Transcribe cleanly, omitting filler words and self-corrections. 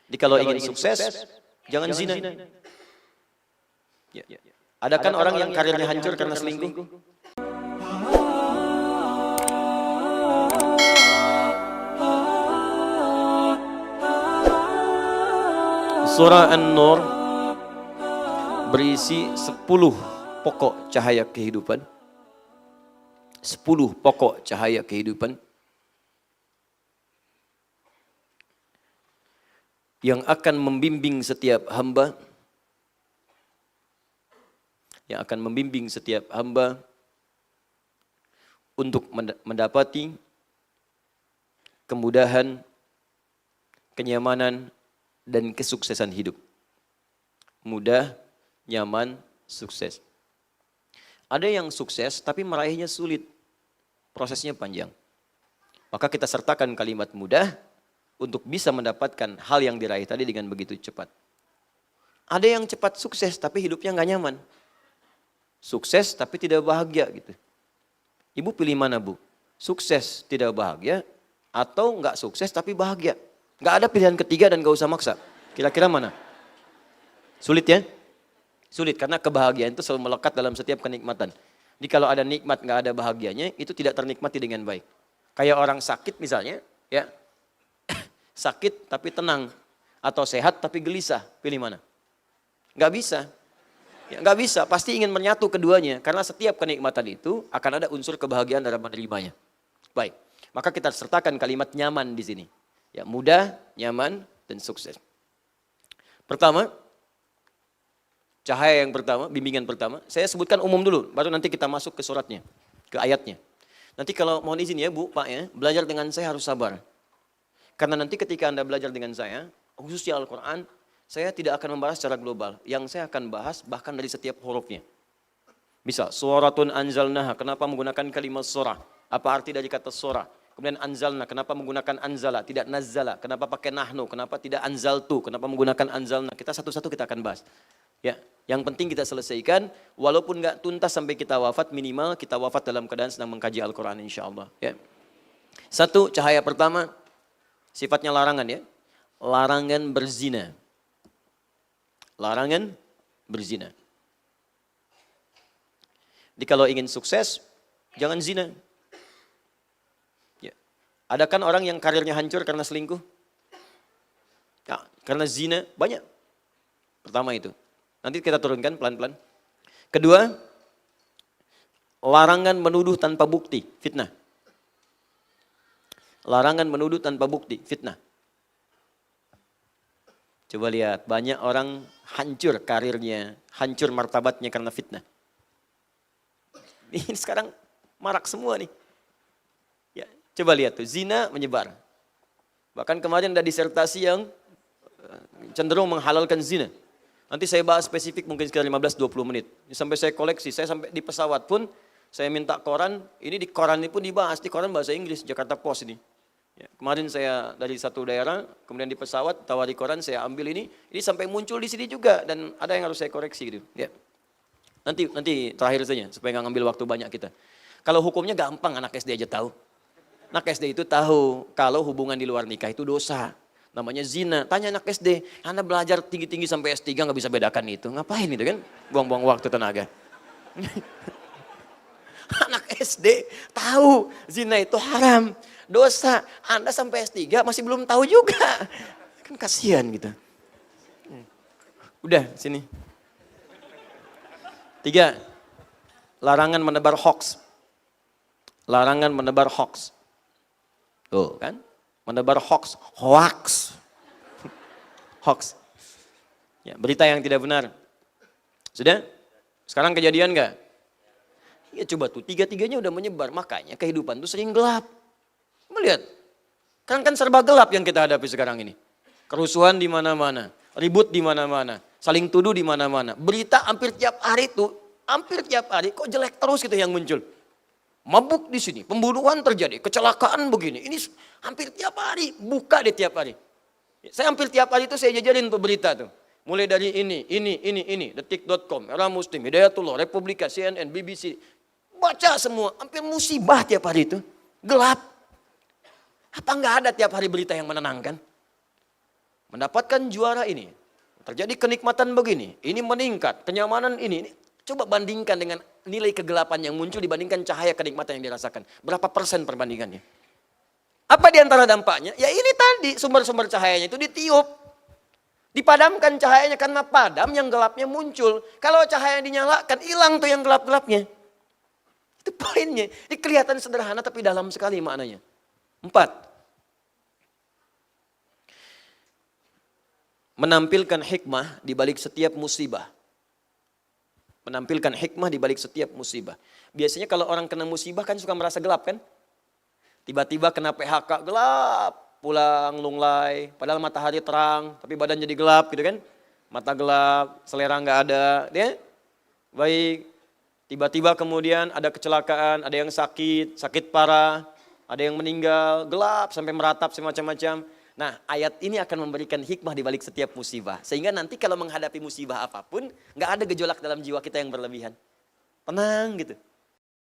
Jadi kalau ingin sukses, jangan zina. Ya. Ada kan orang yang karirnya hancur karena selingkuh? Surah An-Nur berisi 10 pokok cahaya kehidupan. 10 pokok cahaya kehidupan yang akan membimbing setiap hamba, untuk mendapati kemudahan, kenyamanan, dan kesuksesan hidup. Mudah, nyaman, sukses. Ada yang sukses tapi meraihnya sulit, prosesnya panjang. Maka kita sertakan kalimat mudah untuk bisa mendapatkan hal yang diraih tadi dengan begitu cepat. Ada yang cepat sukses tapi hidupnya nggak nyaman. Sukses tapi tidak bahagia gitu. Ibu pilih mana, Bu? Sukses tidak bahagia atau nggak sukses tapi bahagia? Nggak ada pilihan ketiga dan nggak usah maksa. Kira-kira mana? Sulit ya? Sulit karena kebahagiaan itu selalu melekat dalam setiap kenikmatan. Jadi kalau ada nikmat nggak ada bahagianya, itu tidak ternikmati dengan baik. Kayak orang sakit misalnya, ya sakit tapi tenang, atau sehat tapi gelisah, pilih mana? Nggak bisa. Ya, nggak bisa, pasti ingin menyatu keduanya. Karena setiap kenikmatan itu akan ada unsur kebahagiaan dalam menerimanya. Baik, maka kita sertakan kalimat nyaman di sini. Ya, mudah, nyaman, dan sukses. Pertama, cahaya yang pertama, bimbingan pertama. Saya sebutkan umum dulu, baru nanti kita masuk ke suratnya, ke ayatnya. Nanti kalau mohon izin ya Bu, Pak ya, belajar dengan saya harus sabar. Karena nanti ketika Anda belajar dengan saya, khususnya Al-Quran, saya tidak akan membahas secara global. Yang saya akan bahas bahkan dari setiap hurufnya. Bisa, suratun anzalnaha, kenapa menggunakan kalimat surah? Apa arti dari kata surah? Kemudian anzalna, kenapa menggunakan anzala, tidak nazzala? Kenapa pakai nahnu, kenapa tidak anzaltu? Kenapa menggunakan anzalna? Kita satu-satu kita akan bahas. Ya, yang penting kita selesaikan, walaupun nggak tuntas sampai kita wafat, minimal kita wafat dalam keadaan sedang mengkaji Al-Quran insya Allah. Ya. Satu, cahaya pertama, sifatnya larangan ya. Larangan berzina. Larangan berzina. Jadi kalau ingin sukses, jangan zina. Ya. Ada kan orang yang karirnya hancur karena selingkuh? Ya, karena zina, banyak. Pertama itu. Nanti kita turunkan pelan-pelan. Kedua, larangan menuduh tanpa bukti, fitnah. Larangan menuduh tanpa bukti, fitnah. Coba lihat, banyak orang hancur karirnya, hancur martabatnya karena fitnah. Ini sekarang marak semua nih. Ya, coba lihat tuh, zina menyebar. Bahkan kemarin ada disertasi yang cenderung menghalalkan zina. Nanti saya bahas spesifik mungkin sekitar 15-20 menit. Sampai saya koleksi, saya sampai di pesawat pun, saya minta koran, ini di koran ini pun dibahas, di koran bahasa Inggris, Jakarta Post ini. Ya, kemarin saya dari satu daerah, kemudian di pesawat, tawari koran, saya ambil ini sampai muncul di sini juga, dan ada yang harus saya koreksi gitu. Ya. Nanti terakhir saja, supaya nggak ngambil waktu banyak kita. Kalau hukumnya gampang, anak SD aja tahu. Anak SD itu tahu, kalau hubungan di luar nikah itu dosa. Namanya zina. Tanya anak SD, Anda belajar tinggi-tinggi sampai S3 nggak bisa bedakan itu. Ngapain itu kan? Buang-buang waktu tenaga. Anak SD tahu zina itu haram, dosa. Anda sampai S3 masih belum tahu juga. Kan kasihan gitu. Udah, sini. 3. Larangan menebar hoax. Larangan menebar hoax. Tuh kan? Menebar hoax. Hoax. Hoax. Ya, berita yang tidak benar. Sudah? Sekarang kejadian enggak? Ya coba tuh, 3-tiganya udah menyebar. Makanya kehidupan tuh sering gelap. Melihat. Kan serba gelap yang kita hadapi sekarang ini. Kerusuhan di mana-mana. Ribut di mana-mana. Saling tuduh di mana-mana. Berita hampir tiap hari tuh. Hampir tiap hari kok jelek terus gitu yang muncul. Mabuk di sini, pembunuhan terjadi, kecelakaan begini. Ini hampir tiap hari, buka di tiap hari. Saya hampir tiap hari itu saya jajarin tuh berita tuh. Mulai dari ini, detik.com, Era Muslim, Hidayatullah, Republika, CNN, BBC. Baca semua, hampir musibah tiap hari itu. Gelap. Apa enggak ada tiap hari berita yang menenangkan? mendapatkan juara ini, terjadi kenikmatan begini, ini meningkat, kenyamanan ini. Coba bandingkan dengan nilai kegelapan yang muncul dibandingkan cahaya kenikmatan yang dirasakan. Berapa persen perbandingannya? Apa di antara dampaknya? Ya ini tadi sumber-sumber cahayanya itu ditiup. Dipadamkan cahayanya karena padam yang gelapnya muncul. Kalau cahaya yang dinyalakan hilang tuh yang gelap-gelapnya. Itu poinnya. Ini kelihatan sederhana tapi dalam sekali maknanya. 4. Menampilkan hikmah di balik setiap musibah. Menampilkan hikmah di balik setiap musibah. Biasanya kalau orang kena musibah kan suka merasa gelap kan? Tiba-tiba kena PHK gelap, pulang lunglai, padahal matahari terang, tapi badan jadi gelap gitu kan? Mata gelap, selera nggak ada, ya? Baik. Tiba-tiba kemudian ada kecelakaan, ada yang sakit, sakit parah, ada yang meninggal, gelap sampai meratap semacam-macam. Nah, ayat ini akan memberikan hikmah di balik setiap musibah. Sehingga nanti kalau menghadapi musibah apapun, nggak ada gejolak dalam jiwa kita yang berlebihan. Tenang gitu.